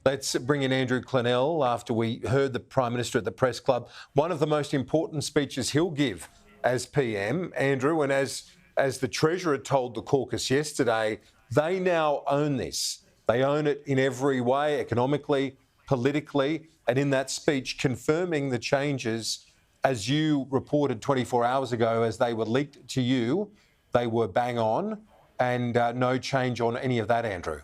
Let's bring in Andrew Clennell after we heard the Prime Minister at the Press Club. One of the most important speeches he'll give as PM, Andrew, and as the Treasurer told the Caucus yesterday, they now own this. They own it in every way, economically, politically, and in that speech confirming the changes, as you reported 24 hours ago, as they were leaked to you, they were bang on, and no change on any of that, Andrew.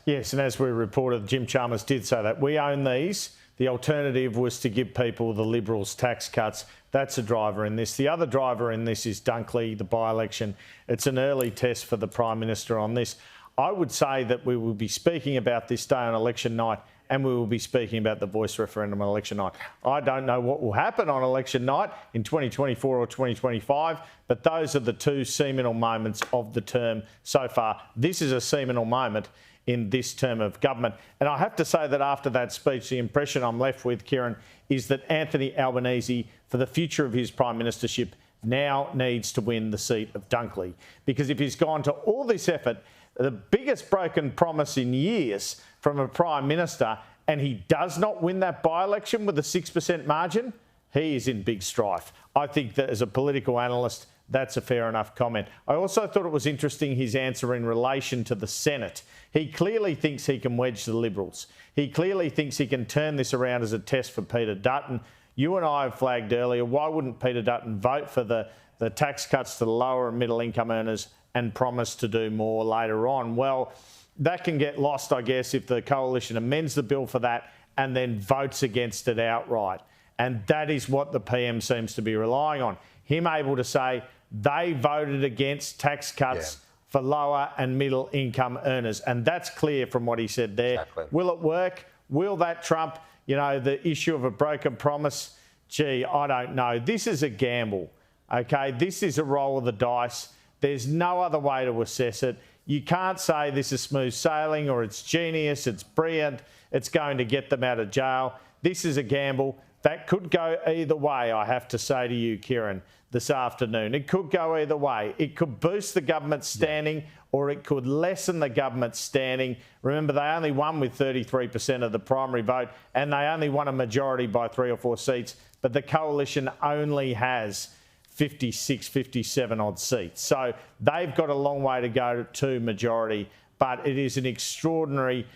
Yes, and as we reported, Jim Chalmers did say that. We own these. The alternative was to give people the Liberals tax cuts. That's a driver in this. The other driver in this is Dunkley, the by-election. It's an early test for the Prime Minister on this. I would say that we will be speaking about this day on election night, and we will be speaking about the voice referendum on election night. I don't know what will happen on election night in 2024 or 2025, but those are the two seminal moments of the term so far. This is a seminal moment in this term of government. And I have to say that after that speech, the impression I'm left with, Kieran, is that Anthony Albanese, for the future of his Prime Ministership, now needs to win the seat of Dunkley. Because if he's gone to all this effort, the biggest broken promise in years from a Prime Minister, and he does not win that by-election with a 6% margin, he is in big strife. I think that as a political analyst, that's a fair enough comment. I also thought it was interesting, his answer in relation to the Senate. He clearly thinks he can wedge the Liberals. He clearly thinks he can turn this around as a test for Peter Dutton. You and I have flagged earlier, why wouldn't Peter Dutton vote for the tax cuts to the lower and middle income earners and promise to do more later on? Well, that can get lost, I guess, if the coalition amends the bill for that and then votes against it outright. And that is what the PM seems to be relying on. Him able to say they voted against tax cuts for lower and middle income earners. And that's clear from what he said there. Exactly. Will it work? Will that trump, the issue of a broken promise? Gee, I don't know. This is a gamble, okay? This is a roll of the dice. There's no other way to assess it. You can't say this is smooth sailing or it's genius, it's brilliant, it's going to get them out of jail. This is a gamble. That could go either way, I have to say to you, Kieran, this afternoon. It could go either way. It could boost the government's standing or it could lessen the government's standing. Remember, they only won with 33% of the primary vote and they only won a majority by 3 or 4 seats, but the coalition only has 56, 57 odd seats. So they've got a long way to go to majority, but it is an extraordinary,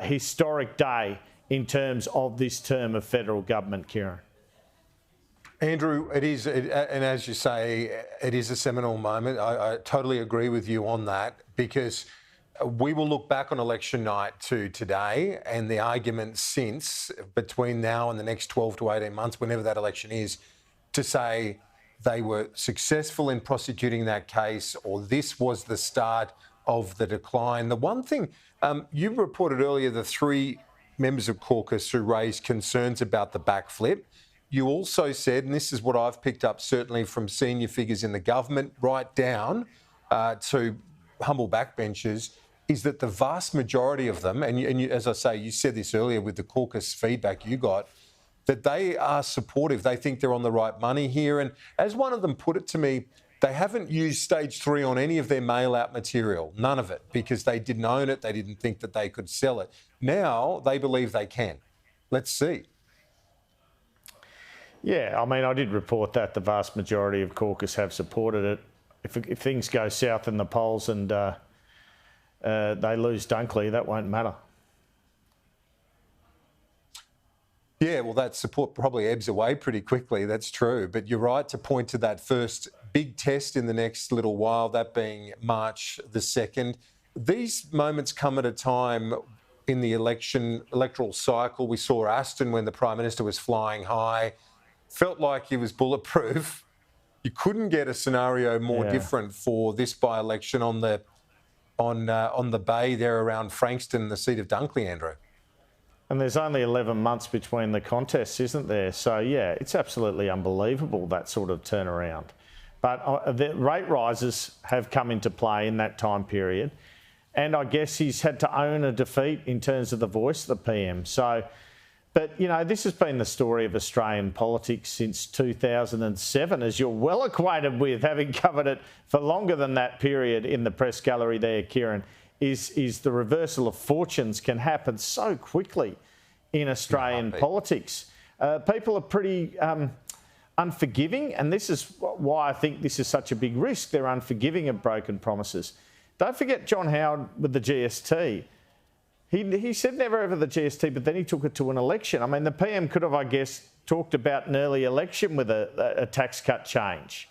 historic day in terms of this term of federal government, Kieran. Andrew, it is, and as you say, it is a seminal moment. I totally agree with you on that, because we will look back on election night to today and the arguments since, between now and the next 12 to 18 months, whenever that election is, to say they were successful in prosecuting that case, or this was the start of the decline. The one thing, you reported earlier the 3 members of Caucus who raised concerns about the backflip. You also said, and this is what I've picked up certainly from senior figures in the government right down to humble backbenchers, is that the vast majority of them, and you, as I say, you said this earlier with the Caucus feedback you got, that they are supportive. They think they're on the right money here. And as one of them put it to me, they haven't used stage 3 on any of their mail-out material, none of it, because they didn't own it. They didn't think that they could sell it. Now they believe they can. Let's see. Yeah, I mean, I did report that the vast majority of Caucus have supported it. If things go south in the polls and they lose Dunkley, that won't matter. Yeah, well, that support probably ebbs away pretty quickly, that's true. But you're right to point to that first big test in the next little while, that being March the 2nd. These moments come at a time in the electoral cycle. We saw Aston when the Prime Minister was flying high, felt like he was bulletproof. You couldn't get a scenario more different for this by-election on the bay there around Frankston, the seat of Dunkley, Andrew. And there's only 11 months between the contests, isn't there? So, yeah, it's absolutely unbelievable, that sort of turnaround. But the rate rises have come into play in that time period. And I guess he's had to own a defeat in terms of the voice of the PM. So, but, this has been the story of Australian politics since 2007, as you're well acquainted with, having covered it for longer than that period in the press gallery there, Kieran. is the reversal of fortunes can happen so quickly in Australian politics. People are pretty unforgiving, and this is why I think this is such a big risk. They're unforgiving of broken promises. Don't forget John Howard with the GST. He said never ever the GST, but then he took it to an election. I mean, the PM could have, I guess, talked about an early election with a tax cut change.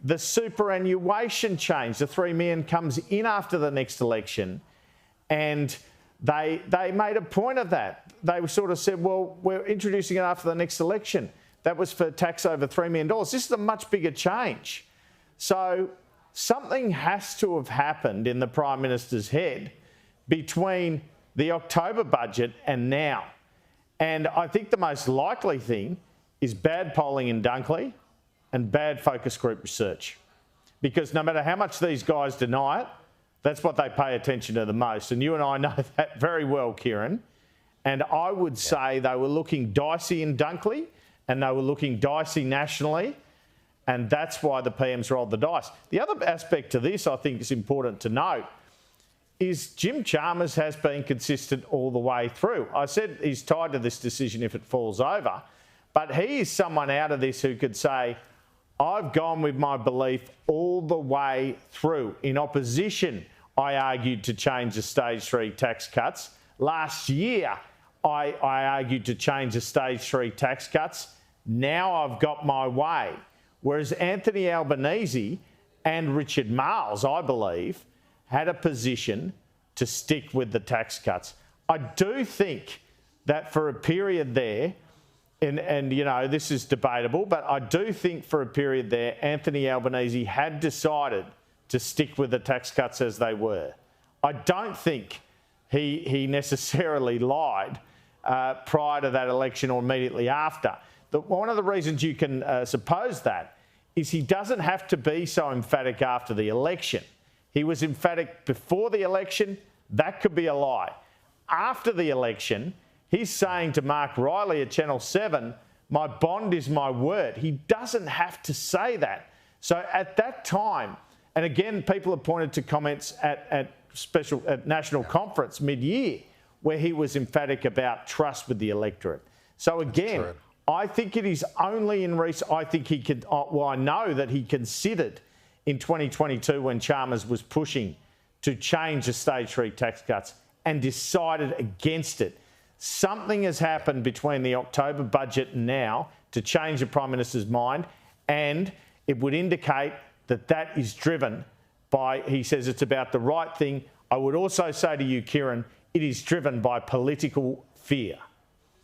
The superannuation change, the $3 million comes in after the next election, and they made a point of that. They sort of said, well, we're introducing it after the next election. That was for tax over $3 million. This is a much bigger change. So something has to have happened in the Prime Minister's head between the October budget and now. And I think the most likely thing is bad polling in Dunkley and bad focus group research. Because no matter how much these guys deny it, that's what they pay attention to the most. And you and I know that very well, Kieran. And I would say they were looking dicey in Dunkley and they were looking dicey nationally. And that's why the PM's rolled the dice. The other aspect to this I think is important to note is Jim Chalmers has been consistent all the way through. I said he's tied to this decision if it falls over, but he is someone out of this who could say, I've gone with my belief all the way through. In opposition, I argued to change the stage 3 tax cuts. Last year, I argued to change the stage 3 tax cuts. Now I've got my way. Whereas Anthony Albanese and Richard Marles, I believe, had a position to stick with the tax cuts. I do think that for a period there, and you know, this is debatable, but I do think for a period there, Anthony Albanese had decided to stick with the tax cuts as they were. I don't think he necessarily lied prior to that election or immediately after. One of the reasons you can suppose that is he doesn't have to be so emphatic after the election. He was emphatic before the election. That could be a lie. After the election, he's saying to Mark Riley at Channel 7, my bond is my word. He doesn't have to say that. So at that time, and again, people have pointed to comments at National Conference mid-year where he was emphatic about trust with the electorate. So again, I think it is only in recent, I think he could, well, I know that he considered in 2022 when Chalmers was pushing to change the stage 3 tax cuts and decided against it. Something has happened between the October budget and now to change the Prime Minister's mind, and it would indicate that that is driven by, he says it's about the right thing. I would also say to you, Kieran, it is driven by political fear.